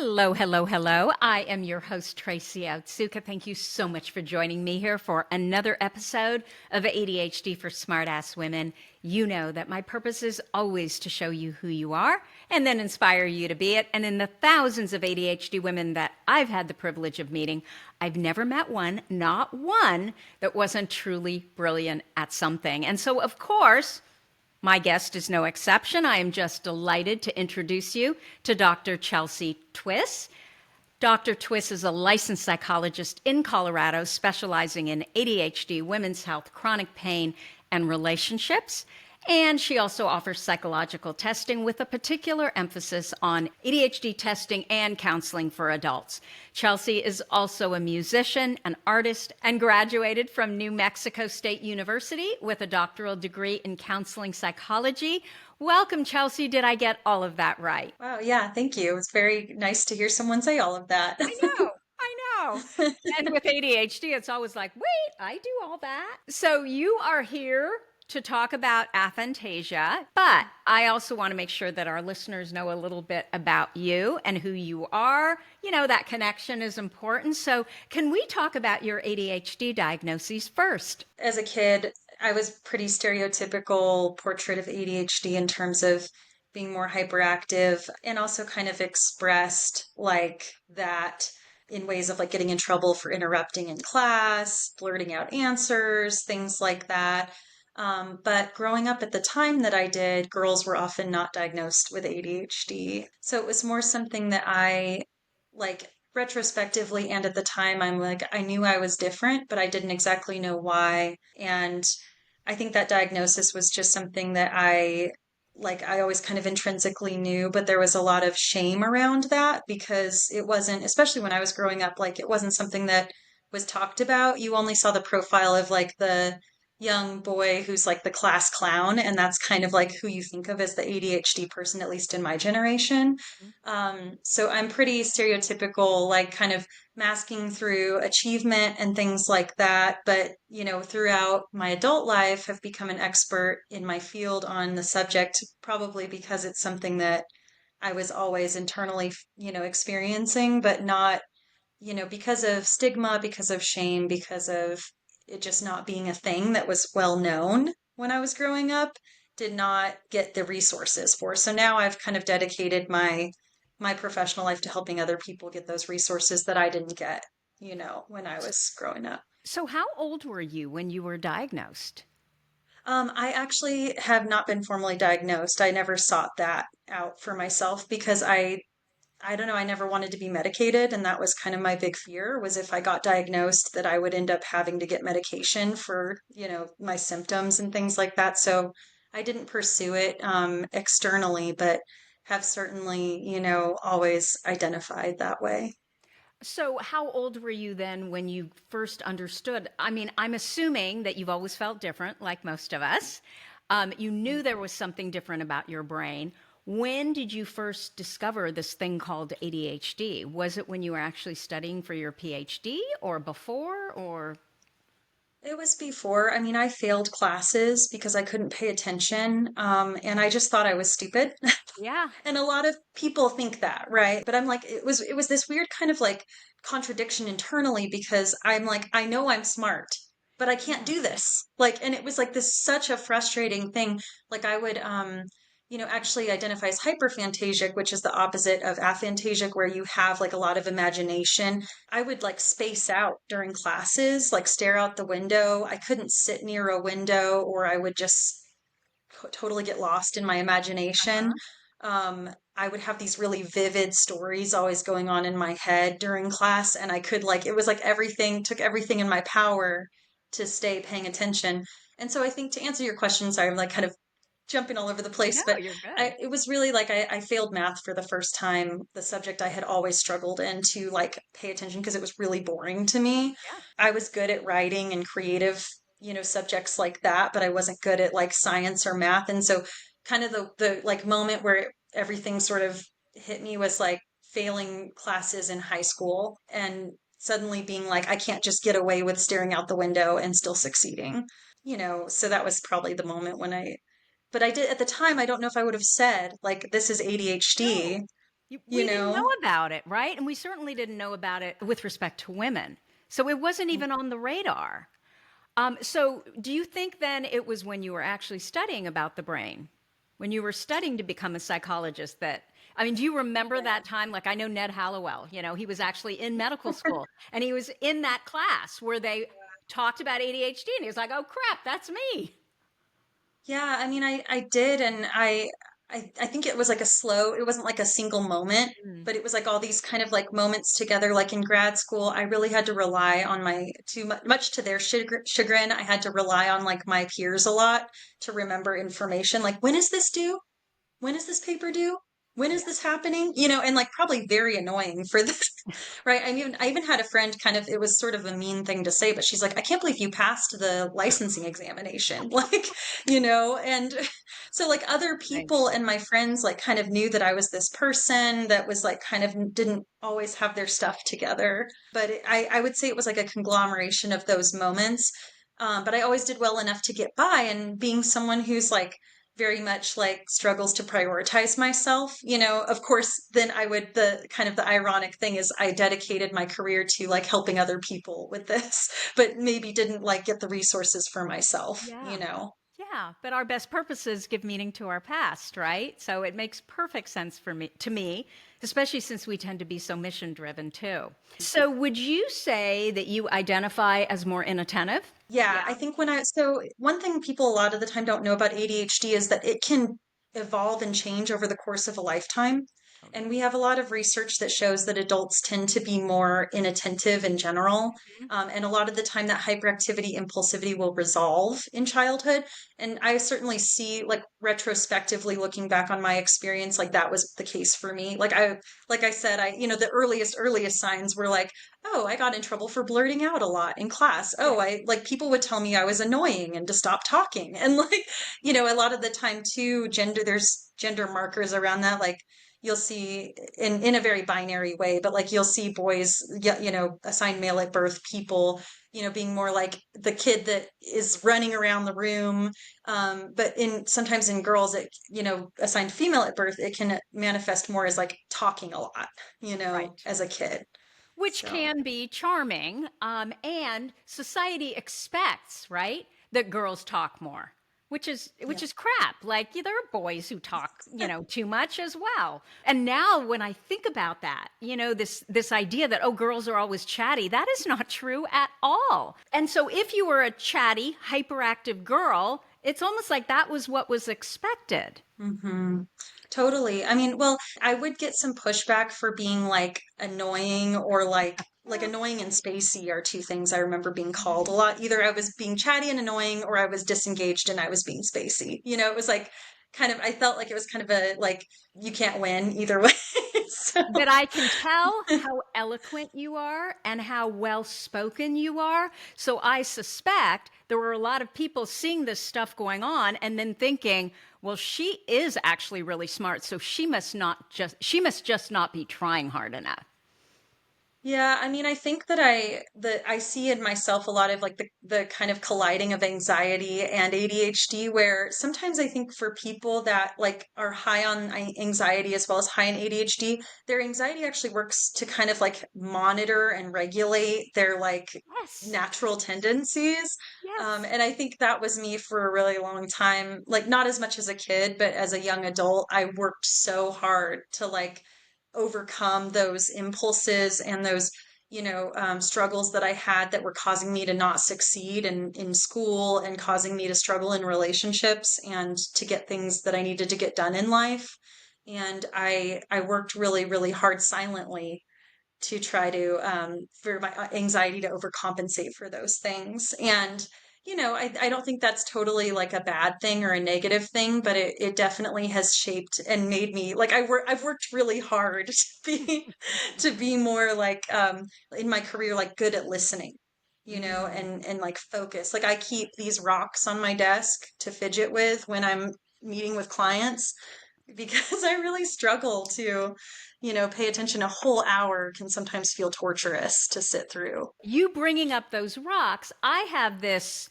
Hello, hello, hello. I am your host, Tracy Otsuka. Thank you so much for joining me here for another episode of ADHD for Smartass Women. You know that my purpose is always to show you who you are and then inspire you to be it. And in the thousands of ADHD women that I've had the privilege of meeting, I've never met one, not one, that wasn't truly brilliant at something. And so, of course, my guest is no exception. I am just delighted to introduce you to Dr. Chelsea Twiss. Dr. Twiss is a licensed psychologist in Colorado specializing in ADHD, women's health, chronic pain, and relationships. And she also offers psychological testing with a particular emphasis on ADHD testing and counseling for adults. Chelsea is also a musician, an artist, and graduated from New Mexico State University with a doctoral degree in counseling psychology. Welcome, Chelsea. Did I get all of that right? Wow, yeah, thank you. It's very nice to hear someone say all of that. I know. I know. And with ADHD, it's always like, wait, I do all that. So you are here to talk about aphantasia, but I also want to make sure that our listeners know a little bit about you and who you are. You know, that connection is important. So can we talk about your ADHD diagnoses first? As a kid, I was pretty stereotypical portrait of ADHD in terms of being more hyperactive and also kind of expressed like that in ways of like getting in trouble for interrupting in class, blurting out answers, things like that. But growing up at the time that I did, girls were often not diagnosed with ADHD. So it was more something that I like retrospectively and at the time, I'm like, I knew I was different, but I didn't exactly know why. And I think that diagnosis was just something that I always kind of intrinsically knew, but there was a lot of shame around that because it wasn't, especially when I was growing up, like it wasn't something that was talked about. You only saw the profile of like the young boy who's like the class clown, and that's kind of like who you think of as the ADHD person, at least in my generation. So I'm pretty stereotypical, like kind of masking through achievement and things like that. But, throughout my adult life, have become an expert in my field on the subject, probably because it's something that I was always internally, experiencing, but not, because of stigma, because of shame, because of it just not being a thing that was well known when I was growing up, did not get the resources for. So now I've kind of dedicated my professional life to helping other people get those resources that I didn't get, when I was growing up. So, how old were you when you were diagnosed? I actually have not been formally diagnosed. I never sought that out for myself because I don't know, I never wanted to be medicated, and that was kind of my big fear was if I got diagnosed that I would end up having to get medication for, my symptoms and things like that. So I didn't pursue it externally, but have certainly, always identified that way. So, how old were you then when you first understood? I mean, I'm assuming that you've always felt different, like most of us. You knew there was something different about your brain. When did you first discover this thing called ADHD? Was it when you were actually studying for your PhD or before or? It was before. I mean, I failed classes because I couldn't pay attention, and I just thought I was stupid. Yeah. And a lot of people think that, right? But I'm like, it was this weird kind of like contradiction internally because I'm like, I know I'm smart, but I can't Yeah. do this. Like, and it was like this such a frustrating thing. Like I would actually identify as hyperphantasic, which is the opposite of aphantasic, where you have like a lot of imagination. I would like space out during classes, like stare out the window. I couldn't sit near a window, or I would just totally get lost in my imagination. I would have these really vivid stories always going on in my head during class, and I could like it was like everything took everything in my power to stay paying attention. And so I think to answer your question, sorry, I'm like kind of jumping all over the No, place, but you're good. it was really like I failed math for the first time, the subject I had always struggled in to like pay attention because it was really boring to me. Yeah. I was good at writing and creative, subjects like that, but I wasn't good at like science or math. And so kind of the like moment where everything sort of hit me was like failing classes in high school and suddenly being like, I can't just get away with staring out the window and still succeeding. So that was probably the moment when but I did at the time, I don't know if I would have said like this is No. ADHD. you We didn't know know? about it, right? And we certainly didn't know about it with respect to women. So it wasn't even on the radar. So do you think then it was when you were actually studying about the brain, when you were studying to become a psychologist that, I mean, do you remember that time? Like I know Ned Hallowell, he was actually in medical school and he was in that class where they talked about ADHD and he was like, oh crap, that's me. Yeah, I mean, I did, and I think it was like a slow. It wasn't like a single moment, Mm. but it was like all these kind of like moments together. Like in grad school, I really had to rely on my too much to their chagrin. I had to rely on like my peers a lot to remember information. Like, when is this due? When is this paper due? When is this happening? And like probably very annoying for this, right? I even had a friend kind of, it was sort of a mean thing to say, but she's like, I can't believe you passed the licensing examination. Like, and so like other Right. people and my friends like kind of knew that I was this person that was like kind of didn't always have their stuff together. But I would say it was like a conglomeration of those moments. But I always did well enough to get by. And being someone who's like, very much like struggles to prioritize myself, of course, then the kind of the ironic thing is I dedicated my career to like helping other people with this, but maybe didn't like get the resources for myself. Yeah. Yeah, but our best purposes give meaning to our past, right? So it makes perfect sense to me, especially since we tend to be so mission driven too. So would you say that you identify as more inattentive? Yeah, I think so one thing people a lot of the time don't know about ADHD is that it can evolve and change over the course of a lifetime. And we have a lot of research that shows that adults tend to be more inattentive in general. And a lot of the time that hyperactivity, impulsivity will resolve in childhood. And I certainly see like retrospectively looking back on my experience, like that was the case for me. Like I said, the earliest signs were like, oh, I got in trouble for blurting out a lot in class. Oh, I like people would tell me I was annoying and to stop talking. And like, a lot of the time too, there's gender markers around that. Like you'll see in a very binary way, but like you'll see boys, assigned male at birth people, being more like the kid that is running around the room. But sometimes in girls, assigned female at birth, it can manifest more as like talking a lot, Right. as a kid. Which So, can be charming, and society expects, right, that girls talk more, yeah. which is crap. Like yeah, there are boys who talk, too much as well. And now when I think about that, this idea that oh, girls are always chatty, that is not true at all. And so if you were a chatty, hyperactive girl, it's almost like that was what was expected. hmm Totally. I mean, well, I would get some pushback for being like annoying or like annoying and spacey are two things I remember being called a lot. Either I was being chatty and annoying or I was disengaged and I was being spacey. It was like kind of I felt like it was kind of a like you can't win either way. So, But I can tell how eloquent you are and how well spoken you are. So I suspect there were a lot of people seeing this stuff going on and then thinking, well, she is actually really smart. So she must just not be trying hard enough. yeah, I mean, I think that I see in myself a lot of like the kind of colliding of anxiety and ADHD, where sometimes I think for people that like are high on anxiety as well as high in ADHD, their anxiety actually works to kind of like monitor and regulate their like Yes. natural tendencies. Yes. And I think that was me for a really long time, like not as much as a kid, but as a young adult, I worked so hard to like overcome those impulses and those struggles that I had that were causing me to not succeed in school and causing me to struggle in relationships and to get things that I needed to get done in life. And I worked really, really hard silently to try to for my anxiety to overcompensate for those things. And I don't think that's totally like a bad thing or a negative thing, but it definitely has shaped and made me like I've worked really hard to be more like in my career like good at listening, Mm. and like focus. Like I keep these rocks on my desk to fidget with when I'm meeting with clients because I really struggle to, pay attention. A whole hour can sometimes feel torturous to sit through. You bringing up those rocks, I have this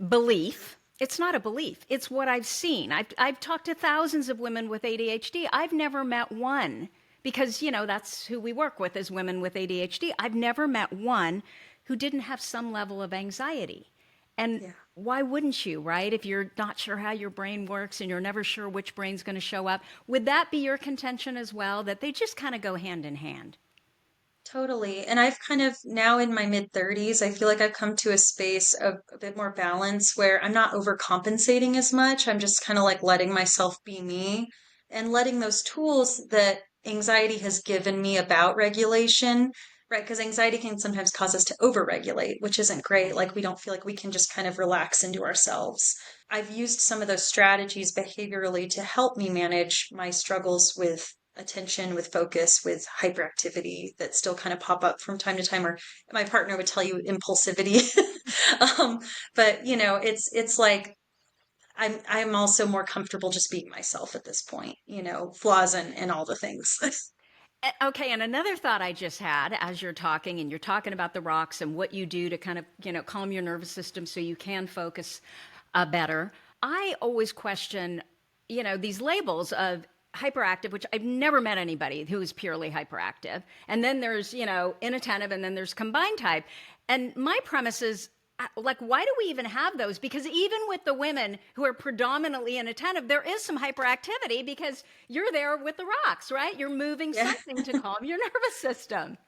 belief. It's not a belief, it's what I've seen. I've talked to thousands of women with ADHD. I've never met one because, that's who we work with as women with ADHD. I've never met one who didn't have some level of anxiety. And Yeah. why wouldn't you, right? If you're not sure how your brain works and you're never sure which brain's going to show up, would that be your contention as well, that they just kind of go hand in hand? Totally. And I've kind of now in my mid 30s, I feel like I've come to a space of a bit more balance where I'm not overcompensating as much. I'm just kind of like letting myself be me and letting those tools that anxiety has given me about regulation, right? Because anxiety can sometimes cause us to overregulate, which isn't great. Like we don't feel like we can just kind of relax into ourselves. I've used some of those strategies behaviorally to help me manage my struggles with attention, with focus, with hyperactivity that still kind of pop up from time to time, or my partner would tell you impulsivity. um, but it's like I'm also more comfortable just being myself at this point, flaws and all the things. Okay, and another thought I just had as you're talking, and you're talking about the rocks and what you do to kind of, calm your nervous system so you can focus better. I always question, these labels of hyperactive, which I've never met anybody who is purely hyperactive. And then there's, inattentive, and then there's combined type. And my premise is, like, why do we even have those? Because even with the women who are predominantly inattentive, there is some hyperactivity because you're there with the rocks, right? You're moving Yeah. something to calm your nervous system.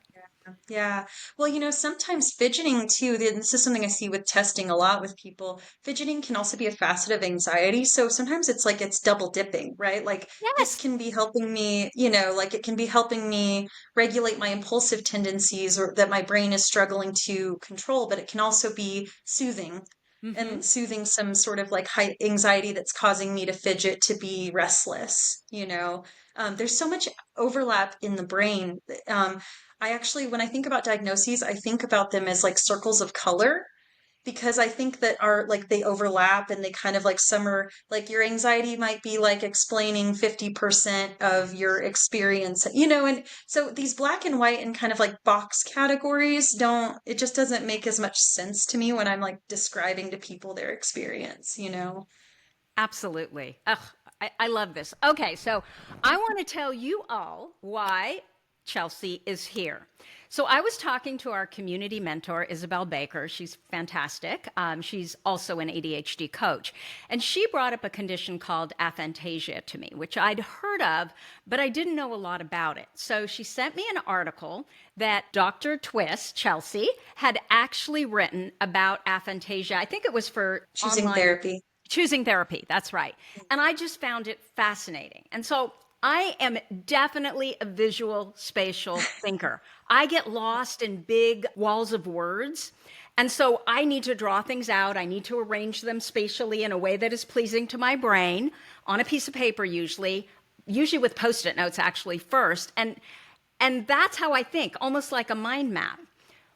Yeah. Well, sometimes fidgeting too, this is something I see with testing a lot with people. Fidgeting can also be a facet of anxiety. So sometimes it's like it's double dipping, right? Like this Yes. can be helping me, like it can be helping me regulate my impulsive tendencies or that my brain is struggling to control, but it can also be soothing Mm-hmm. and soothing some sort of like high anxiety that's causing me to fidget, to be restless. There's so much overlap in the brain. I actually, when I think about diagnoses, I think about them as like circles of color because I think that are like they overlap and they kind of like some are like your anxiety might be like explaining 50% of your experience. And so these black and white and kind of like box categories it just doesn't make as much sense to me when I'm like describing to people their experience. Absolutely. Ugh, I love this. Okay, so I want to tell you all why Chelsea is here. So I was talking to our community mentor, Isabel Baker. She's fantastic. She's also an ADHD coach. And she brought up a condition called aphantasia to me, which I'd heard of, but I didn't know a lot about it. So she sent me an article that Dr. Twist, Chelsea, had actually written about aphantasia. I think it was for Choosing online therapy. choosing therapy, that's right. And I just found it fascinating. And so I am definitely a visual spatial thinker. I get lost in big walls of words. And so I need to draw things out. I need to arrange them spatially in a way that is pleasing to my brain on a piece of paper, usually with post-it notes actually first. And that's how I think, almost like a mind map.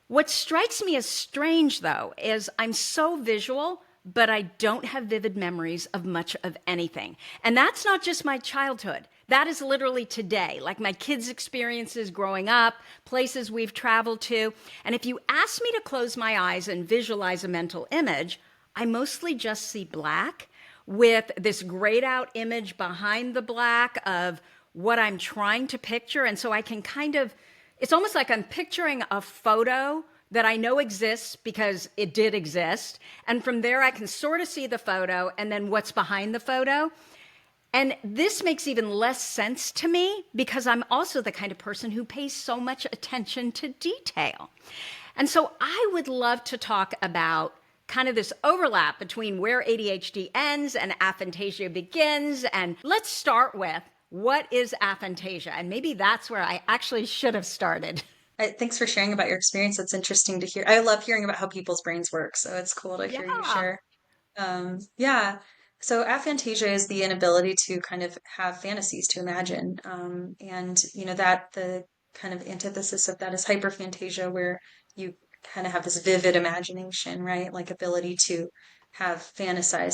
What strikes me as strange, though, is I'm so visual, but I don't have vivid memories of much of anything. And that's not just my childhood. That is literally today, like my kids' experiences growing up, places we've traveled to. And if you ask me to close my eyes and visualize a mental image, I mostly just see black with this grayed out image behind the black of what I'm trying to picture. And so I can kind of it's almost like I'm picturing a photo that I know exists because it did exist. And from there, I can sort of see the photo and then what's behind the photo. And this makes even less sense to me because I'm also the kind of person who pays so much attention to detail. And so I would love to talk about kind of this overlap between where ADHD ends and aphantasia begins. And let's start with what is aphantasia? And maybe that's where I actually should have started. Thanks for sharing about your experience. That's interesting to hear. I love hearing about how people's brains work, so it's cool to hear you Yeah. share. Yeah. So aphantasia is the inability to kind of have fantasies to imagine. And that the kind of antithesis of that is hyperphantasia, where you kind of have this vivid imagination, right? Like ability to have fantasies.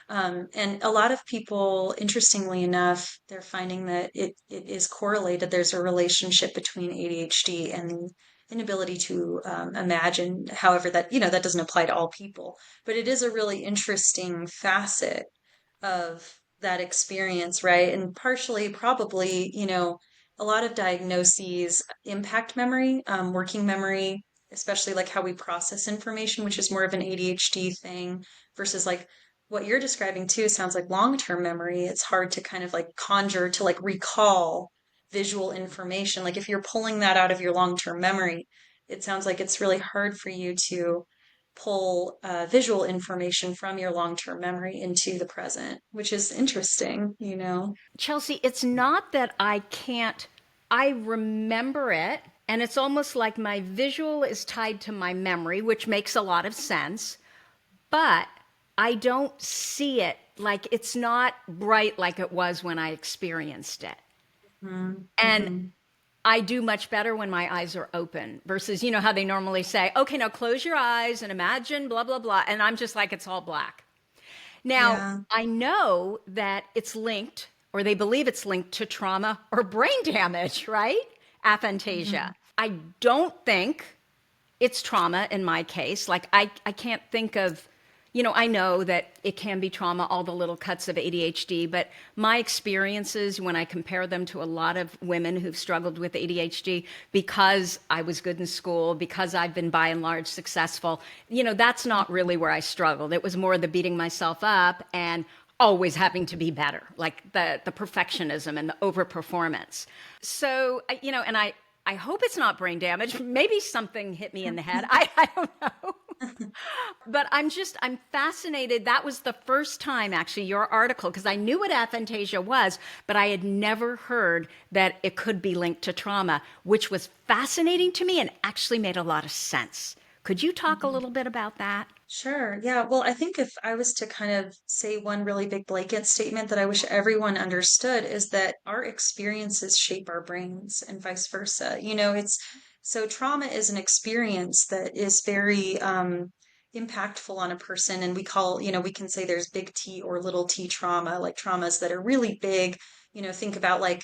And a lot of people, interestingly enough, they're finding that it is correlated. There's a relationship between ADHD and the inability to imagine. However, that doesn't apply to all people, but it is a really interesting facet of that experience, right? And partially, probably, a lot of diagnoses impact memory, working memory, especially like how we process information, which is more of an ADHD thing versus like what you're describing too sounds like long-term memory. It's hard to kind of like conjure to like recall visual information. Like if you're pulling that out of your long-term memory, it sounds like it's really hard for you to pull visual information from your long-term memory into the present, which is interesting. Chelsea, it's not that I can't, I remember it, and it's almost like my visual is tied to my memory, which makes a lot of sense, but I don't see it like it's not bright like it was when I experienced it. And Mm-hmm. I do much better when my eyes are open versus, you know, how they normally say, okay, now close your eyes and imagine blah, blah, blah. And I'm just like, it's all black. Now, Yeah. I know that it's linked, or they believe it's linked to trauma or brain damage, right? Mm-hmm. Aphantasia. I don't think it's trauma in my case. Like, I can't think of, you know, I know that it can be trauma, all the little cuts of ADHD, but my experiences when I compare them to a lot of women who've struggled with ADHD because I was good in school, because I've been by and large successful, you know, that's not really where I struggled. It was more the beating myself up and always having to be better, like the perfectionism and the overperformance. So, you know, and I hope it's not brain damage. Maybe something hit me in the head. I don't know. But I'm fascinated. That was the first time, actually, your article, because I knew what aphantasia was, but I had never heard that it could be linked to trauma, which was fascinating to me and actually made a lot of sense. Could you talk a Mm-hmm. little bit about that? Sure. Yeah. Well, I think if I was to kind of say one really big blanket statement that I wish everyone understood is that our experiences shape our brains and vice versa. It's so trauma is an experience that is very impactful on a person. And we can say there's big T or little t trauma, like traumas that are really big. Think about like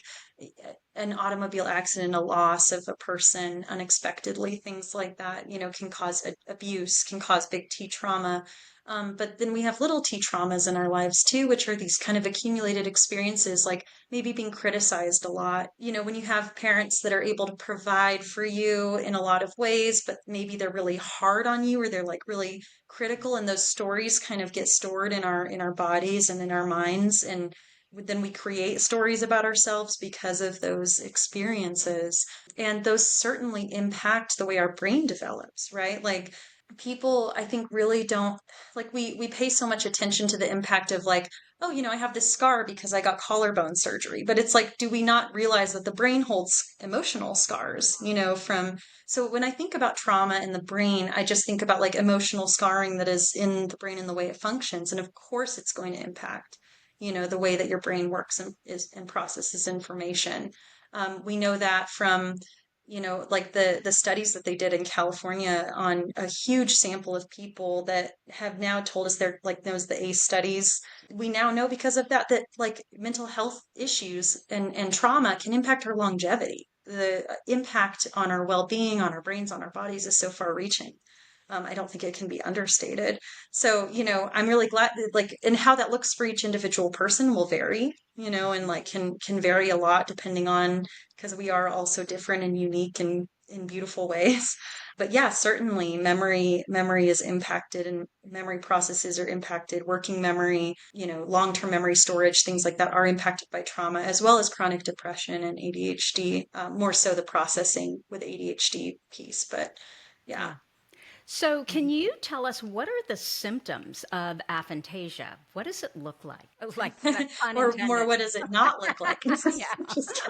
an automobile accident, a loss of a person unexpectedly, things like that, can cause abuse, can cause big T trauma. But then we have little t traumas in our lives too, which are these kind of accumulated experiences, like maybe being criticized a lot. When you have parents that are able to provide for you in a lot of ways, but maybe they're really hard on you or they're like really critical, and those stories kind of get stored in our bodies and in our minds. And then we create stories about ourselves because of those experiences. And those certainly impact the way our brain develops, right? Like people, I think, really don't like we pay so much attention to the impact of like, oh, I have this scar because I got collarbone surgery. But it's like, do we not realize that the brain holds emotional scars, from so when I think about trauma in the brain, I just think about like emotional scarring that is in the brain and the way it functions. And of course it's going to impact the way that your brain works and processes information. We know that from, like the studies that they did in California on a huge sample of people that have now told us they're like those the ACE studies. We now know because of that like mental health issues and trauma can impact our longevity. The impact on our well-being, on our brains, on our bodies is so far-reaching. I don't think it can be understated. So, I'm really glad that like, and how that looks for each individual person will vary, and like can vary a lot depending on because we are also different and unique and in beautiful ways. But yeah, certainly memory is impacted and memory processes are impacted. Working memory, long-term memory storage, things like that are impacted by trauma, as well as chronic depression and ADHD, more so the processing with ADHD piece. But yeah. Yeah. So, can you tell us what are the symptoms of aphantasia? What does it look like? Oh, like, pun Or more, intended. what does it not look like? Yeah. Just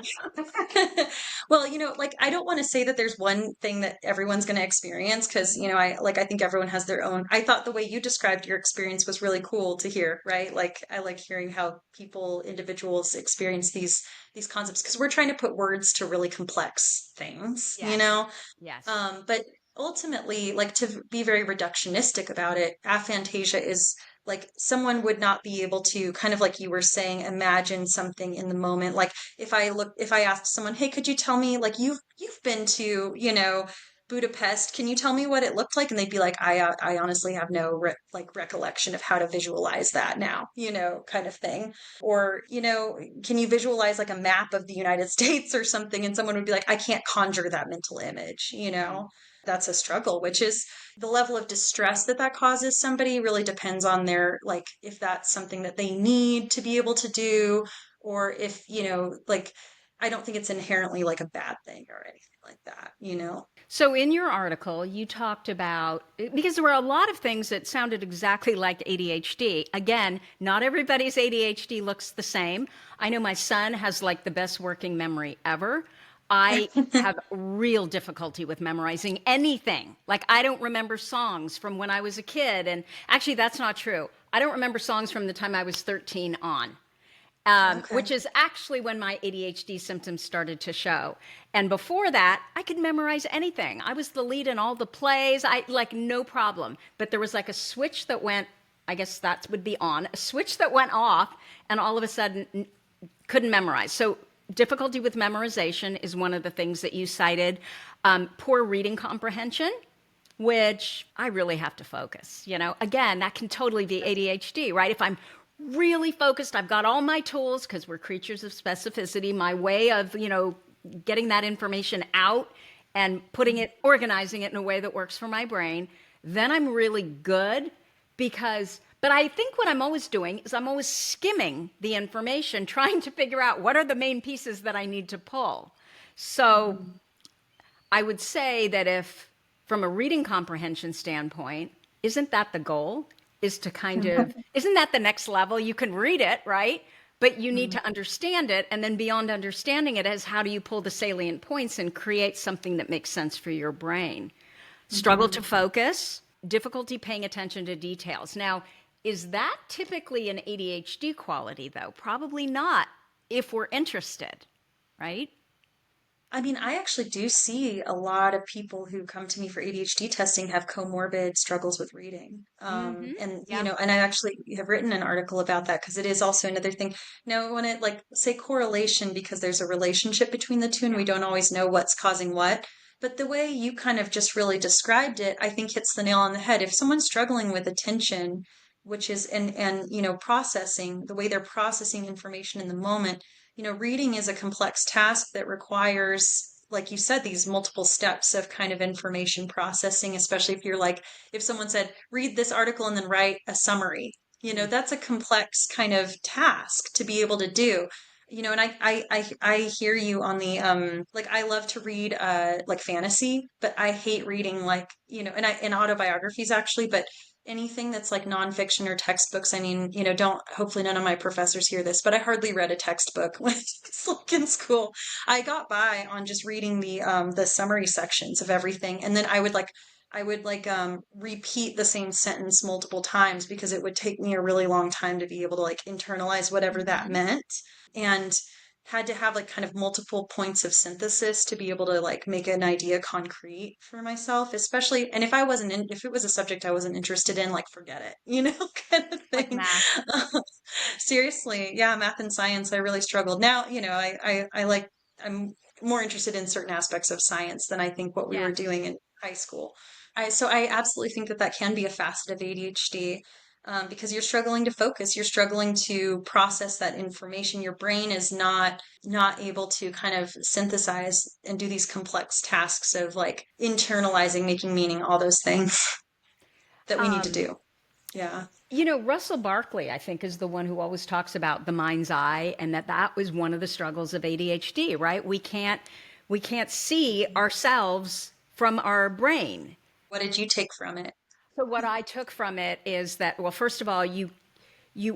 kidding. Well, like I don't want to say that there's one thing that everyone's going to experience because, I think everyone has their own. I thought the way you described your experience was really cool to hear, right? Like I like hearing how individuals experience these concepts because we're trying to put words to really complex things, Yes. Yes. but ultimately, like to be very reductionistic about it, aphantasia is like someone would not be able to kind of like you were saying, imagine something in the moment. Like if I asked someone, hey, could you tell me like you've been to, Budapest. Can you tell me what it looked like? And they'd be like, I honestly have no recollection of how to visualize that now, kind of thing. Or, can you visualize like a map of the United States or something? And someone would be like, I can't conjure that mental image. That's a struggle, which is the level of distress that causes somebody really depends on their, like, if that's something that they need to be able to do, or if, like, I don't think it's inherently like a bad thing or anything like that. So, in your article, you talked about because there were a lot of things that sounded exactly like ADHD. Again, not everybody's ADHD looks the same. I know my son has like the best working memory ever. I have real difficulty with memorizing anything. Like, I don't remember songs from when I was a kid. And actually, that's not true. I don't remember songs from the time I was 13 on. Okay. Which is actually when my ADHD symptoms started to show. And before that, I could memorize anything. I was the lead in all the plays. I like no problem. But there was like a switch that went, I guess that would be on, a switch that went off, and all of a sudden couldn't memorize. So difficulty with memorization is one of the things that you cited. Poor reading comprehension, which I really have to focus. Again, that can totally be ADHD, right? If I'm really focused, I've got all my tools because we're creatures of specificity, my way of, getting that information out and putting it, organizing it in a way that works for my brain, then I'm really good but I think what I'm always doing is I'm always skimming the information, trying to figure out what are the main pieces that I need to pull. So I would say that if, from a reading comprehension standpoint, isn't that the goal? Is to kind of, isn't that the next level? You can read it, right? But you need to understand it. And then beyond understanding it is how do you pull the salient points and create something that makes sense for your brain? Struggle to focus, difficulty paying attention to details. Now, is that typically an ADHD quality, though? Probably not if we're interested, right? I mean, I actually do see a lot of people who come to me for ADHD testing have comorbid struggles with reading. Yeah. And I actually have written an article about that because it is also another thing. Now, when it like say correlation because there's a relationship between the two and we don't always know what's causing what. But the way you kind of just really described it, I think hits the nail on the head. If someone's struggling with attention, which is and processing, the way they're processing information in the moment, reading is a complex task that requires, like you said, these multiple steps of kind of information processing, especially if you're like, if someone said, read this article and then write a summary, that's a complex kind of task to be able to do. And I hear you on the like I love to read like fantasy, but I hate reading like, and autobiographies actually, but anything that's like nonfiction or textbooks. I mean, don't, hopefully none of my professors hear this, but I hardly read a textbook when I was like in school. I got by on just reading the summary sections of everything. And then I would repeat the same sentence multiple times because it would take me a really long time to be able to like internalize whatever that Mhm. meant. And had to have like kind of multiple points of synthesis to be able to like make an idea concrete for myself, especially, and if it was a subject I wasn't interested in, like forget it, kind of Like thing. math. Seriously, yeah, math and science, I really struggled. Now, I'm more interested in certain aspects of science than I think what we were Yes. doing in high school. So I absolutely think that can be a facet of ADHD, because you're struggling to focus, you're struggling to process that information. Your brain is not able to kind of synthesize and do these complex tasks of like internalizing, making meaning, all those things that we need to Um, do. Yeah. Russell Barkley, I think, is the one who always talks about the mind's eye, and that was one of the struggles of ADHD, right? We can't see ourselves from our brain. What did you take from it? So what I took from it is that, well, first of all, you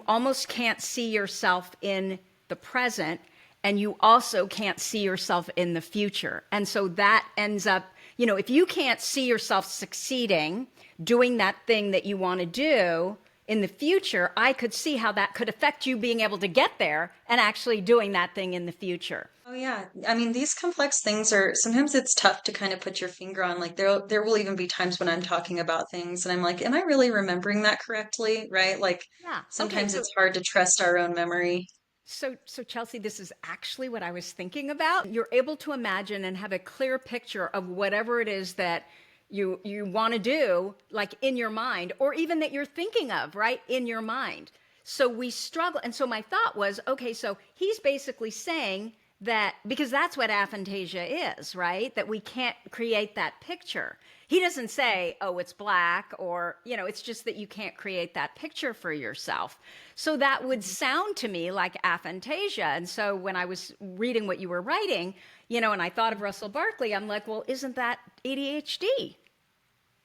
almost can't see yourself in the present, and you also can't see yourself in the future. And so that ends up, if you can't see yourself succeeding, doing that thing that you want to do in the future, I could see how that could affect you being able to get there and actually doing that thing in the future. Oh yeah. I mean, these complex things are sometimes it's tough to kind of put your finger on. Like there will even be times when I'm talking about things and I'm like, am I really remembering that correctly? Right? Like Yeah. Okay. sometimes So it's hard to trust our own memory. So Chelsea, this is actually what I was thinking about. You're able to imagine and have a clear picture of whatever it is that you want to do, like in your mind, or even that you're thinking of, right, in your mind. So we struggle. And so my thought was, okay, so he's basically saying that because that's what aphantasia is, right? That we can't create that picture. He doesn't say, oh, it's black, or, it's just that you can't create that picture for yourself. So that would sound to me like aphantasia. And so when I was reading what you were writing, and I thought of Russell Barkley, I'm like, well, isn't that ADHD?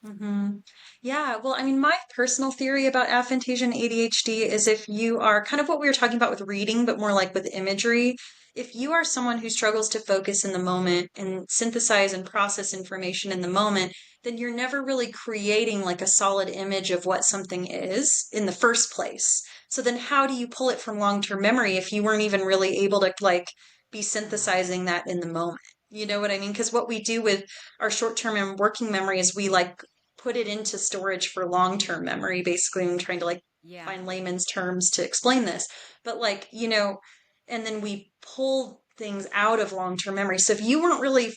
Hmm. Yeah, well, I mean, my personal theory about aphantasia and ADHD is if you are kind of what we were talking about with reading, but more like with imagery, if you are someone who struggles to focus in the moment and synthesize and process information in the moment, then you're never really creating like a solid image of what something is in the first place. So then how do you pull it from long-term memory if you weren't even really able to like be synthesizing that in the moment? You know what I mean? Because what we do with our short-term and working memory is we like put it into storage for long-term memory. Basically, I'm trying to like Yeah. find layman's terms to explain this, but like, and then we pull things out of long-term memory. So if you weren't really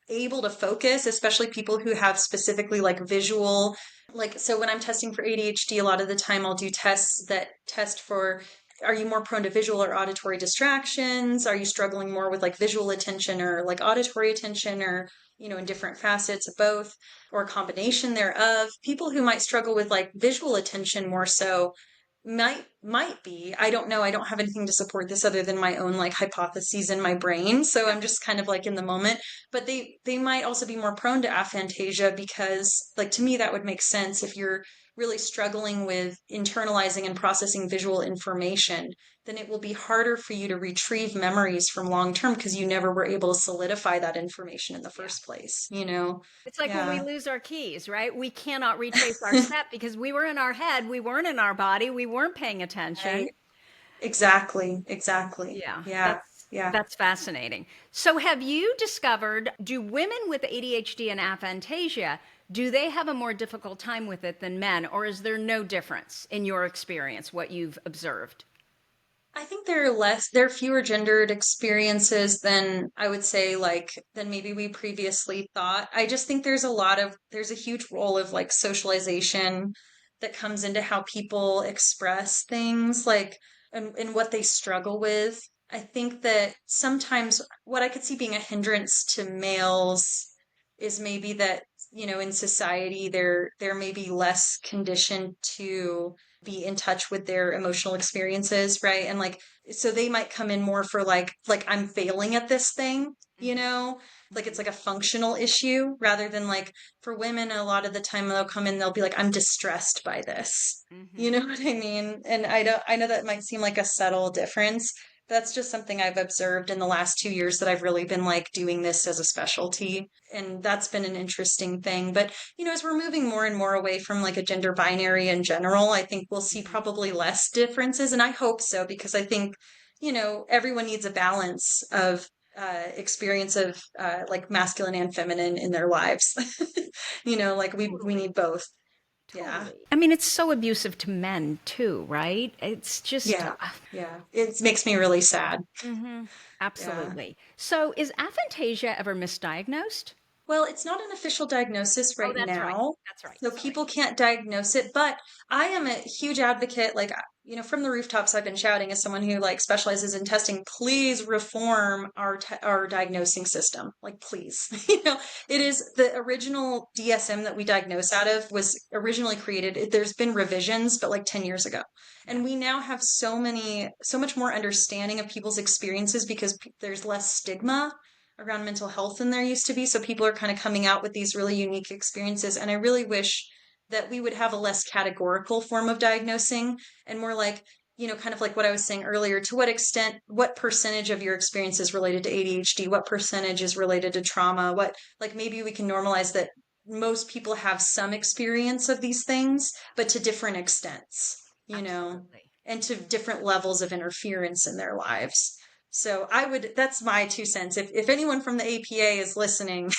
able to focus, especially people who have specifically like visual, like, so when I'm testing for ADHD, a lot of the time I'll do tests that test for, are you more prone to visual or auditory distractions? Are you struggling more with like visual attention or like auditory attention, or, in different facets of both, or a combination thereof? People who might struggle with like visual attention more so might be, I don't know, I don't have anything to support this other than my own like hypotheses in my brain, so I'm just kind of like in the moment, but they might also be more prone to aphantasia because like to me that would make sense. If you're really struggling with internalizing and processing visual information, then it will be harder for you to retrieve memories from long term because you never were able to solidify that information in the Yeah. first place. It's like when we Yeah. lose our keys, right? We cannot retrace our step because we were in our head, we weren't in our body, we weren't paying Right. attention. Exactly. Exactly. Yeah, Yeah. that's Yeah. that's fascinating. So have you discovered, do women with ADHD and aphantasia, do they have a more difficult time with it than men, or is there no difference in your experience, what you've observed? I think there are fewer gendered experiences than I would say, like, than maybe we previously thought. I just think there's a huge role of like socialization that comes into how people express things, like, and what they struggle with. I think that sometimes what I could see being a hindrance to males is maybe that, in society they're maybe less conditioned to be in touch with their emotional experiences, right? And like, so they might come in more for like I'm failing at this thing, like it's like a functional issue rather than like for women a lot of the time they'll come in, they'll be like I'm distressed by this. You Mm-hmm. know what I mean? And I know that might seem like a subtle difference. That's just something I've observed in the last 2 years that I've really been like doing this as a specialty. And that's been an interesting thing. But as we're moving more and more away from like a gender binary in general, I think we'll see Mm-hmm. probably less differences. And I hope so, because I think, everyone needs a balance of experience of like masculine and feminine in their lives. Like we Totally. need both. Yeah. Totally. I mean, it's so abusive to men too, right? It's just, Yeah. Yeah. It makes me really sad. mhm, Yeah. absolutely. So is aphantasia ever misdiagnosed? Well, it's not an official diagnosis Oh, right that's right. now, That's right. so Sorry. people can't diagnose it, but I am a huge advocate, like, from the rooftops I've been shouting as someone who like specializes in testing, please reform our diagnosing system. Like, please. It is the original DSM that we diagnose out of was originally created. There's been revisions, but like 10 years ago. Yeah. And we now have so much more understanding of people's experiences because there's less stigma around mental health than there used to be. So people are kind of coming out with these really unique experiences. And I really wish that we would have a less categorical form of diagnosing and more like, kind of like what I was saying earlier, to what extent, what percentage of your experience is related to ADHD? What percentage is related to trauma? Like maybe we can normalize that most people have some experience of these things, but to different extents, Absolutely. and to different levels of interference in their lives. So that's my 2 cents. If anyone from the APA is listening,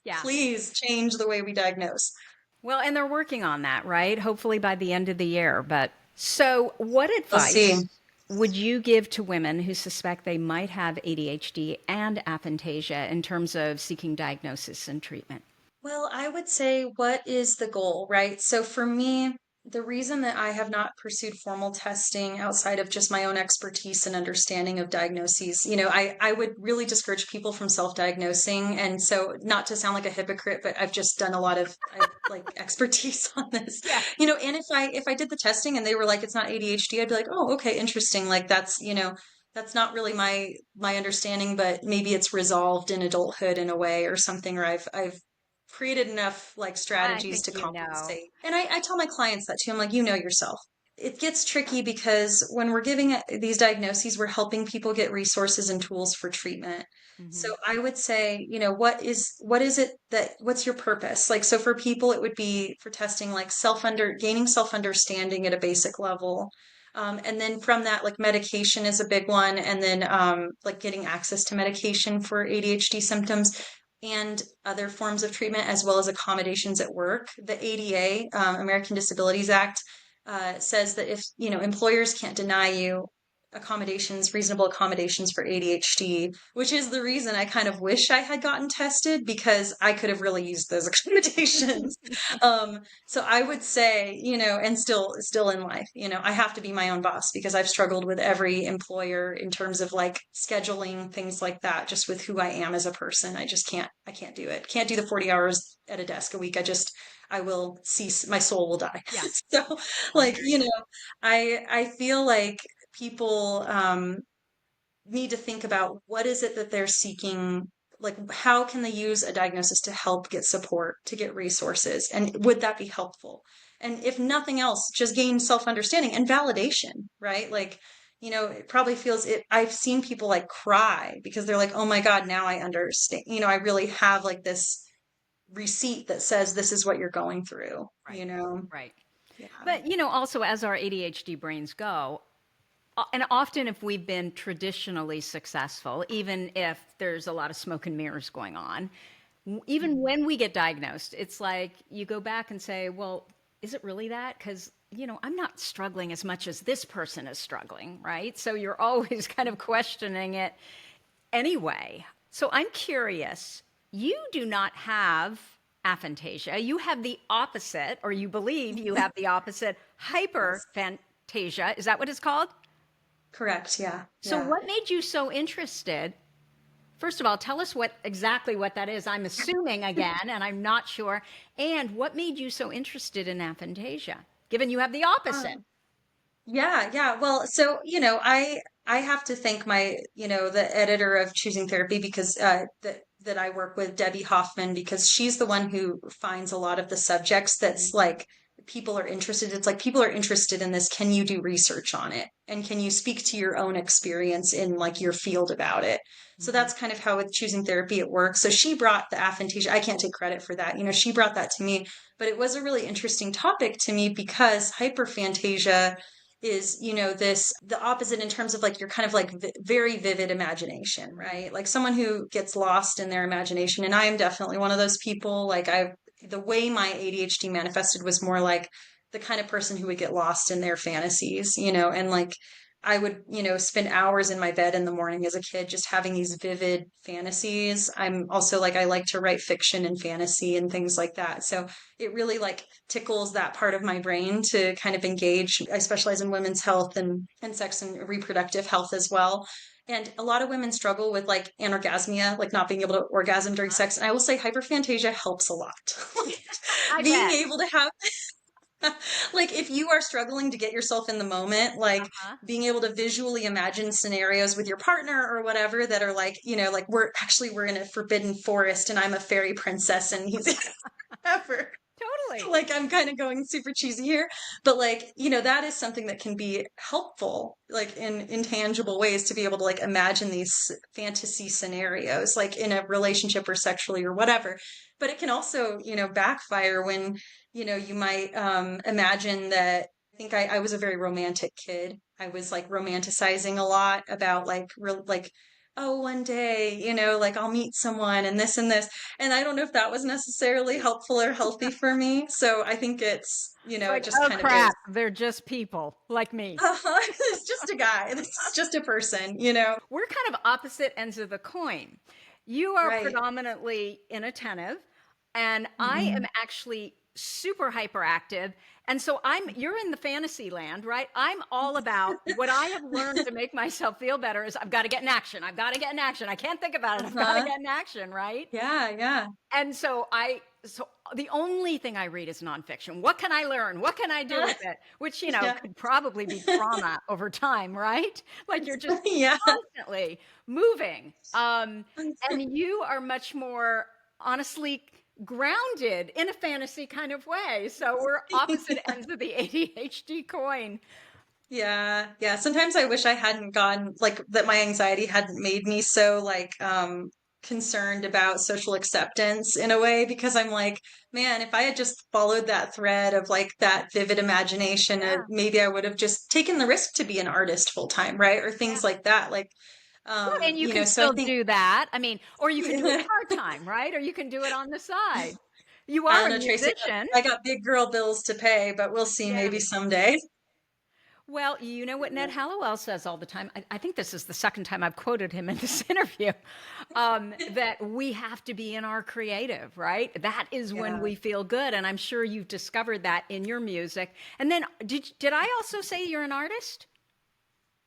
Yeah. please change the way we diagnose. Well, and they're working on that, right? Hopefully by the end of the year. But so, what We'll see. advice? would you give to women who suspect they might have ADHD and aphantasia in terms of seeking diagnosis and treatment? Well, I would say, what is the goal, right? So for me, the reason that I have not pursued formal testing outside of just my own expertise and understanding of diagnoses, I would really discourage people from self-diagnosing. And so, not to sound like a hypocrite, but I've just done a lot of like expertise on this, Yeah. and if I did the testing and they were like, it's not ADHD, I'd be like, oh, okay, interesting. Like that's not really my understanding, but maybe it's resolved in adulthood in a way or something, or I've created enough like I strategies think to you know. compensate. And I tell my clients that too. I'm like, yourself. It gets tricky because when we're giving these diagnoses, we're helping people get resources and tools for treatment. So Hmm. I would say, what is it what's your purpose? Like, so for people, it would be for testing, like gaining self understanding at a basic level. And then from that, like medication is a big one. And then like getting access to medication for ADHD symptoms and other forms of treatment, as well as accommodations at work. The ADA, American Disabilities Act, says that if employers can't deny you reasonable accommodations for ADHD, which is the reason I kind of wish I had gotten tested, because I could have really used those accommodations. So I would say, and still in life, I have to be my own boss, because I've struggled with every employer in terms of like scheduling things like that, just with who I am as a person. I can't do it. Can't do the 40 hours at a desk a week. I will cease, my soul will die. Yeah, So I like, hear you. I feel like people need to think about what is it that they're seeking, like how can they use a diagnosis to help get support, to get resources, and would that be helpful? And if nothing else, just gain self-understanding and validation, right? Like, it probably feels it. I've seen people like cry because they're like, oh my God, now I understand. I really have like this receipt that says this is what you're going through, Right, right. Yeah. But, also as our ADHD brains go, and often if we've been traditionally successful, even if there's a lot of smoke and mirrors going on, even Mhm. when we get diagnosed, it's like you go back and say, well, is it really that? Because, I'm not struggling as much as this person is struggling, right? So you're always kind of questioning it anyway. So I'm curious, you do not have aphantasia. You have the opposite, or you believe you have the opposite, Yes. hyperphantasia. Is that what it's called? Correct. Yeah. So Yeah. what made you so interested? First of all, tell us exactly what that is. I'm assuming again, and I'm not sure. And what made you so interested in aphantasia, given you have the opposite? Um, Yeah, yeah. Well, so, I have to thank the editor of Choosing Therapy, because that I work with, Debbie Hoffman, because she's the one who finds a lot of the subjects that's like people are interested. It's like people are interested in this. Can you do research on it? And can you speak to your own experience in like your field about it? So Mhm. that's kind of how with Choosing Therapy it works. So she brought the aphantasia. I can't take credit for that. She brought that to me, but it was a really interesting topic to me because hyperphantasia is the opposite in terms of like your kind of like very vivid imagination, right? Like someone who gets lost in their imagination, and I am definitely one of those people. Like the way my ADHD manifested was more like the kind of person who would get lost in their fantasies, and like I would, spend hours in my bed in the morning as a kid just having these vivid fantasies. I'm also like, I like to write fiction and fantasy and things like that. So it really like tickles that part of my brain to kind of engage. I specialize in women's health and sex and reproductive health as well. And a lot of women struggle with like anorgasmia, like not being able to orgasm during sex. And I will say hyperphantasia helps a lot. Like, I being bet. able to have like if you are struggling to get yourself in the moment, like Uh-huh. being able to visually imagine scenarios with your partner or whatever that are like, like we're in a forbidden forest and I'm a fairy princess and he's whatever. Totally. Like I'm kind of going super cheesy here, but like, that is something that can be helpful, like in intangible ways, to be able to like imagine these fantasy scenarios, like in a relationship or sexually or whatever. But it can also, backfire when, you might imagine that. I think I was a very romantic kid. I was like romanticizing a lot about like real like oh, one day, like I'll meet someone and this and this. And I don't know if that was necessarily helpful or healthy for me. So I think It's it like, just oh kind of is. crap, they're just people like me. It's just a guy. This is just a person. We're kind of opposite ends of the coin. You are Right. predominantly inattentive, and I am Hmm. actually super hyperactive. And so you're in the fantasy land, right? I'm all about what I have learned to make myself feel better is I've got to get in action. I've got to get in action. I can't think about it. I've got to Uh-huh. get in action, right? Yeah, yeah. And so the only thing I read is nonfiction. What can I learn? What can I do with it? Which, Yeah. could probably be trauma over time, right? Like you're just Yeah. constantly moving. And you are much more honestly grounded in a fantasy kind of way. So we're opposite ends of the ADHD coin. Yeah, yeah. Sometimes I wish I hadn't gone like that my anxiety hadn't made me so like concerned about social acceptance in a way because I'm like, man, if I had just followed that thread of like that vivid imagination, Yeah. maybe I would have just taken the risk to be an artist full time, right? Or Yeah. things like that. Like Yeah, and you can so I still think do that. I mean, or you can do it part-time, right? Or you can do it on the side. You I are don't a know, Tracy, musician. I got big girl bills to pay, but we'll see Yeah. maybe someday. Well, you know what Ned Hallowell says all the time. I think this is the second time I've quoted him in this interview. That we have to be in our creative, right? That is when Yeah. we feel good, and I'm sure you've discovered that in your music. And then, did I also say you're an artist?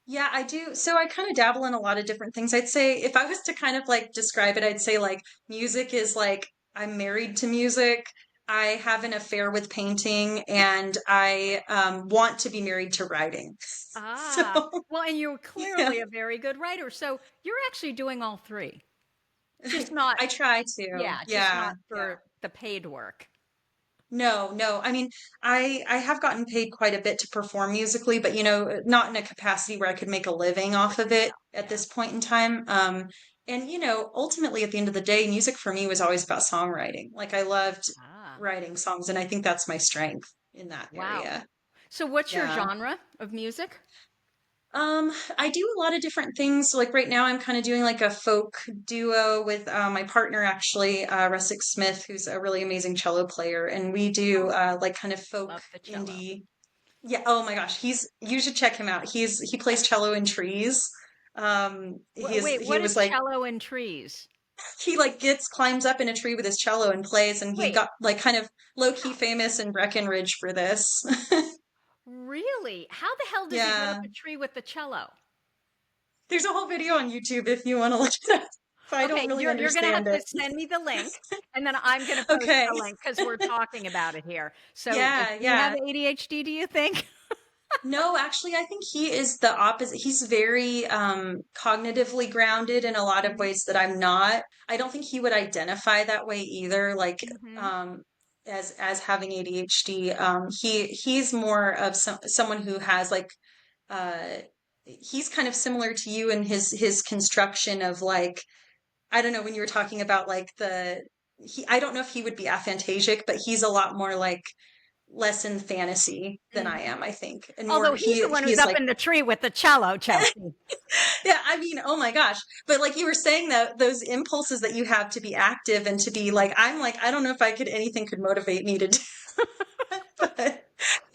Yeah, I do. So I kind of dabble in a lot of different things. I'd say if I was to kind of like describe it, I'd say like music is like I'm married to music. I have an affair with painting and I want to be married to writing. So Ah, well, and you're yeah, clearly a very good writer. So you're actually doing all three, just not, I try to. yeah, just Yeah, not yeah. for the paid work. No, no. I mean, I have gotten paid quite a bit to perform musically, but not in a capacity where I could make a living off of Yeah, it at yeah. this point in time. And ultimately at the end of the day, music for me was always about songwriting. Like I loved Ah, writing songs, and I think that's my strength in that wow. area. So what's your Yeah. genre of music? I do a lot of different things. Like right now, I'm kind of doing like a folk duo with my partner, actually, Russick Smith, who's a really amazing cello player, and we do Oh, like kind of folk love the cello. indie. Yeah. Oh my gosh, you should check him out. He plays cello in trees. Wait, He what was is like cello and trees? he like gets climbs up in a tree with his cello and plays, and he Wait, got like kind of low key how, famous in Breckenridge for this. really? How the hell does he get up Yeah. a tree with the cello? There's a whole video on YouTube if you want to look it up. I don't Okay, really you're gonna have understand to it. send me the link, and then I'm gonna post Okay. the link because we're talking about it here. So, does Yeah, he have yeah. ADHD? Do you think? No, actually, I think he is the opposite. He's very cognitively grounded in a lot of ways that I'm not. I don't think he would identify that way either, like Mm-hmm. um as having ADHD. He's more of someone who has like uh he's kind of similar to you in his construction of like I don't know when you were talking about like I don't know if he would be aphantasic, but he's a lot more like less in fantasy than I Mm-hmm. am, I think. And more Although he's the one he who's is up like in the tree with the cello, Chelsea. yeah, I mean, oh my gosh. But like you were saying that those impulses that you have to be active and to be like I don't know if I could anything could motivate me to do but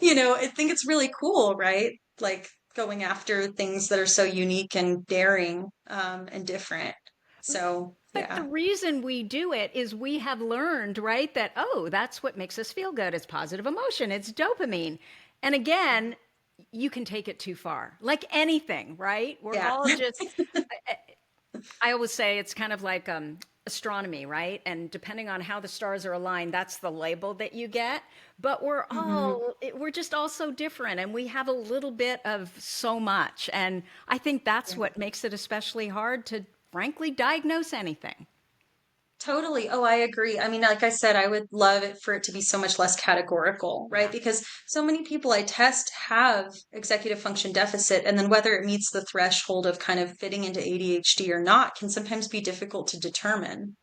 I think it's really cool, right? Like going after things that are so unique and daring and different. So, But the yeah. reason we do it is we have learned, right, that, oh, that's what makes us feel good. It's positive emotion, it's dopamine. And again, you can take it too far, like anything, right? We're Yeah. all just, I always say it's kind of like astronomy, right? And depending on how the stars are aligned, that's the label that you get. But Hmm. we're just all so different and we have a little bit of so much. And I think that's what makes it especially hard to frankly diagnose anything. Totally. Oh, I agree. I mean, like I said, I would love it for it to be so much less categorical, right? Yeah. Because so many people I test have executive function deficit, and then whether it meets the threshold of kind of fitting into ADHD or not can sometimes be difficult to determine.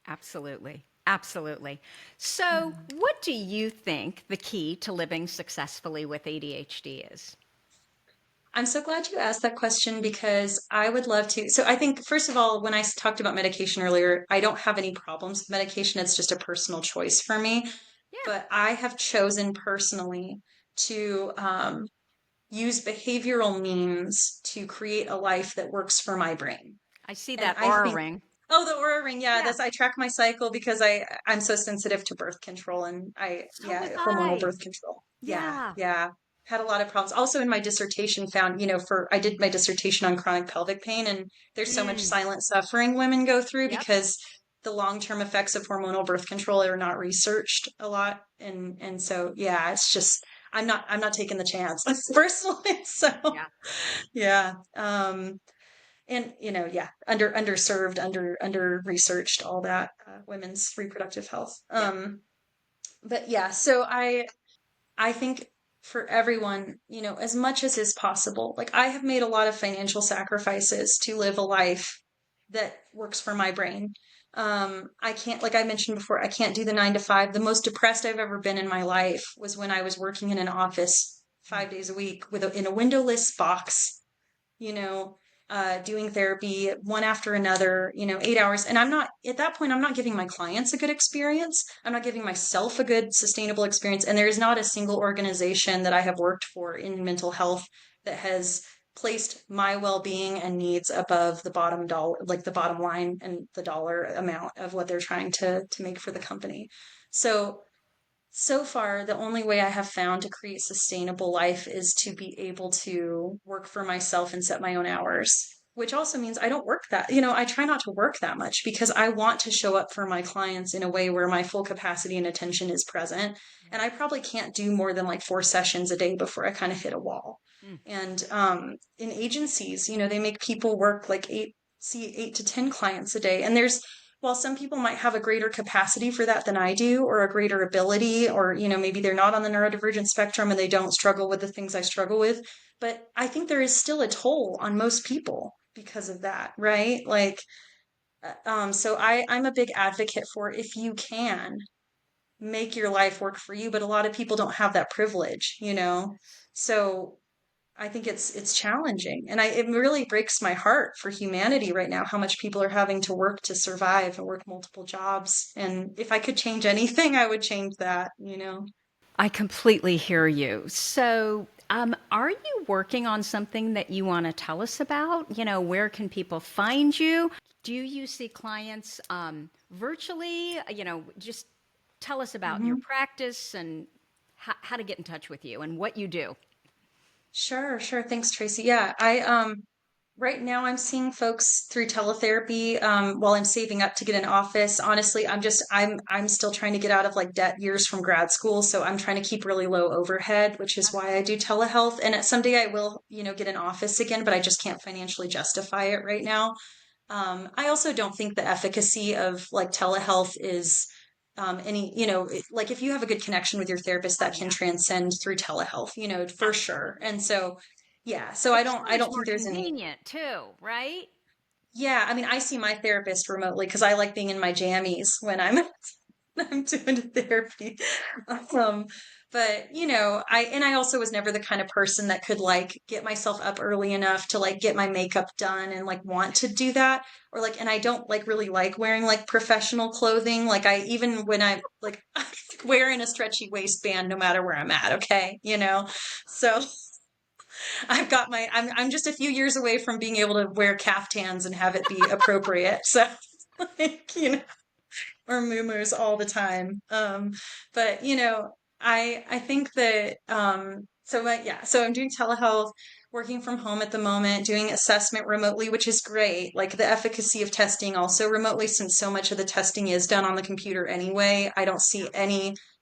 Absolutely. Absolutely. So, Mhm. what do you think the key to living successfully with ADHD is? I'm so glad you asked that question because I would love to. So I think, first of all, when talked about medication earlier, I don't have any problems with medication. It's just a personal choice for me. Yeah, But I have chosen personally to use behavioral means to create a life that works for my brain. I see And that I aura think, ring. oh, the Aura Ring, yeah, Yeah, that's I track my cycle because I'm so sensitive to birth control and so was yeah, hormonal I. birth control. Yeah, Yeah. yeah. Had a lot of problems. Also in my dissertation found, for I did my dissertation on chronic pelvic pain and there's so much Mm. silent suffering women go through Yep. because the long-term effects of hormonal birth control are not researched a lot and so yeah, it's just I'm not taking the chance personally. So Yeah. yeah. And yeah, underserved, under researched, all that, women's reproductive health. Yep. But yeah, so I think for everyone, as much as is possible, like I have made a lot of financial sacrifices to live a life that works for my brain. I can't, like I mentioned before, I can't do the 9 to 5. The most depressed I've ever been in my life was when I was working in an office Mm. 5 days a week in a windowless box, you know, doing therapy one after another, 8 hours. And at that point, I'm not giving my clients a good experience. I'm not giving myself a good, sustainable experience. And there is not a single organization that I have worked for in mental health that has placed my well-being and needs above the bottom dollar, like the bottom line and the dollar amount of what they're trying to make for the company. So far, the only way I have found to create sustainable life is to be able to work for myself and set my own hours, which also means I don't work I try not to work that much because I want to show up for my clients in a way where my full capacity and attention is present. And I probably can't do more than like 4 sessions a day before I kind of hit a wall. Mm. And in agencies, they make people work like see 8 to 10 clients a day. And while some people might have a greater capacity for that than I do, or a greater ability, or, maybe they're not on the neurodivergent spectrum and they don't struggle with the things I struggle with, but I think there is still a toll on most people because of that, right? Like, so I'm a big advocate for if you can make your life work for you, but a lot of people don't have that privilege. So I think it's challenging, and it really breaks my heart for humanity right now how much people are having to work to survive and work multiple jobs. And if I could change anything, I would change that. I completely hear you. So, are you working on something that you want to tell us about? Where can people find you? Do you see clients virtually? Just tell us about your Hmm. practice and how to get in touch with you and what you do. Sure, sure. Thanks, Tracy. Yeah, I right now I'm seeing folks through teletherapy while I'm saving up to get an office. Honestly, I'm still trying to get out of like debt years from grad school, so I'm trying to keep really low overhead, which is why I do telehealth. And someday I will, get an office again, but I just can't financially justify it right now. I also don't think the efficacy of like telehealth is like if you have a good connection with your therapist, Oh that can yeah. transcend through telehealth, for sure. Absolutely. And so, yeah, so It's so I much don't more think there's any. convenient too, right? Yeah, I mean, I see my therapist remotely because I like being in my jammies when I'm I'm doing therapy. Um, but I also was never the kind of person that could like get myself up early enough to like get my makeup done and like want to do that. Or like, and I don't like really like wearing like professional clothing. Like even when I like I'm wearing a stretchy waistband no matter where I'm at, okay? So I'm just a few years away from being able to wear caftans and have it be appropriate. So like, or muumuus all the time. But I think that so I'm doing telehealth, working from home at the moment, doing assessment remotely, which is great. Like the efficacy of testing also remotely, since so much of the testing is done on the computer anyway. I don't see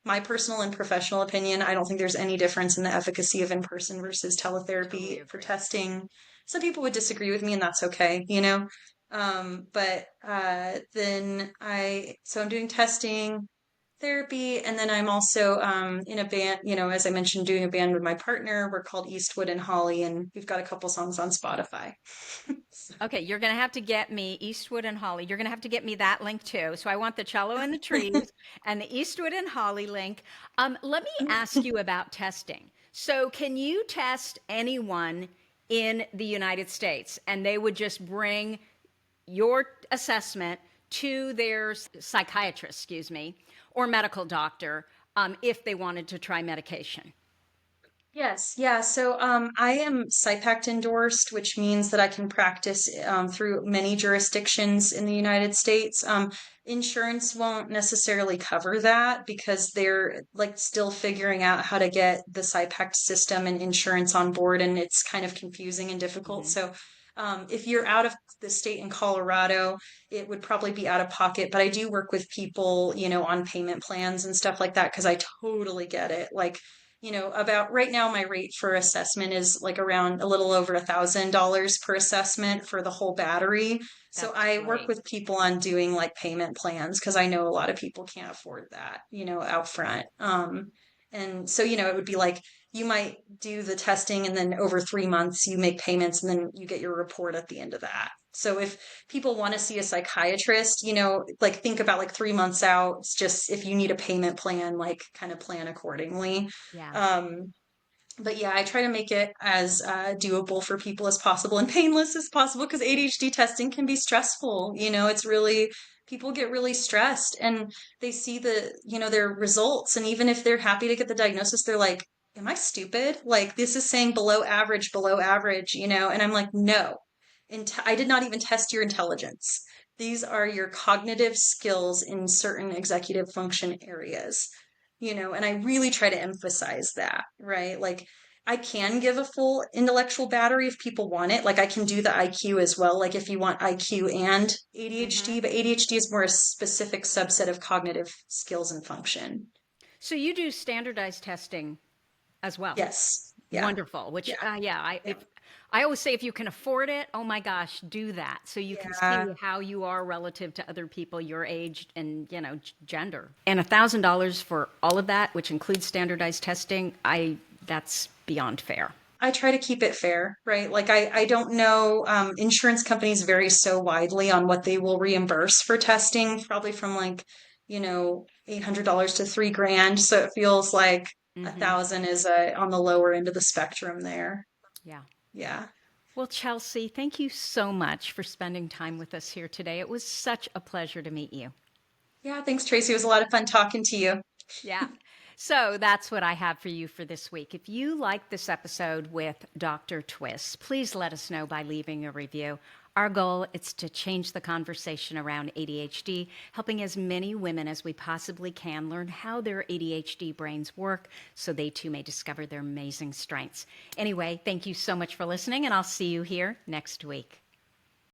my personal and professional opinion, I don't think there's any difference in the efficacy of in-person versus Totally teletherapy for agree. testing. Some people would disagree with me, and that's okay. But then so I'm doing testing, therapy, and then I'm also in a band, as I mentioned, doing a band with my partner. We're called Eastwood and Holly, and we've got a couple songs on Spotify. So- Okay, you're going to have to get me Eastwood and Holly. You're going to have to get me that link too. So I want the cello and the trees and the Eastwood and Holly link. Let me ask you about testing. So, can you test anyone in the United States, and they would just bring your assessment to their psychiatrist, excuse me, or medical doctor if they wanted to try medication. Yes, yeah. So I am SIPACT endorsed, which means that I can practice through many jurisdictions in the United States. Insurance won't necessarily cover that because they're like still figuring out how to get the SIPACT system and insurance on board, and it's kind of confusing and difficult. Mm-hmm. So if you're out of the state in Colorado, it would probably be out of pocket. But I do work with people, on payment plans and stuff like that because I totally get it. Like, about right now, my rate for assessment is like around a little over $1,000 per assessment for the whole battery. So That's I work great. with people on doing like payment plans because I know a lot of people can't afford that, out front. And so, it would be like you might do the testing and then over 3 months you make payments and then you get your report at the end of that. So if people want to see a psychiatrist, like think about like 3 months out. It's just if you need a payment plan, like kind of plan accordingly. Yeah. Um, but yeah, I try to make it as doable for people as possible and painless as possible because ADHD testing can be stressful. It's really, people get really stressed and they see their results. And even if they're happy to get the diagnosis, they're like, am I stupid? Like, this is saying below average, and I'm like, no. I did not even test your intelligence. These are your cognitive skills in certain executive function areas, and I really try to emphasize that, right? Like, I can give a full intellectual battery if people want it. Like, I can do the IQ as well, like, if you want IQ and Mm-hmm. ADHD, but ADHD is more a specific subset of cognitive skills and function. So you do standardized testing as well. Yes. Yeah. Wonderful. Which, Yeah. yeah, Yeah. I always say if you can afford it, oh my gosh, do that so you can see Yeah. how you are relative to other people your age and gender. And $1,000 for all of that, which includes standardized testing, I that's beyond fair. I try to keep it fair, right? Like I don't know, insurance companies vary so widely on what they will reimburse for testing, probably from like, $800 to 3 grand. So it feels like a Mm-hmm. thousand is on the lower end of the spectrum there. Yeah. Yeah. Well, Chelsea, thank you so much for spending time with us here today. It was such a pleasure to meet you. Yeah. Thanks, Tracy. It was a lot of fun talking to you. Yeah. So that's what I have for you for this week. If you like this episode with Dr. Twist, please let us know by leaving a review. Our goal is to change the conversation around ADHD, helping as many women as we possibly can learn how their ADHD brains work so they too may discover their amazing strengths. Anyway, thank you so much for listening, and I'll see you here next week.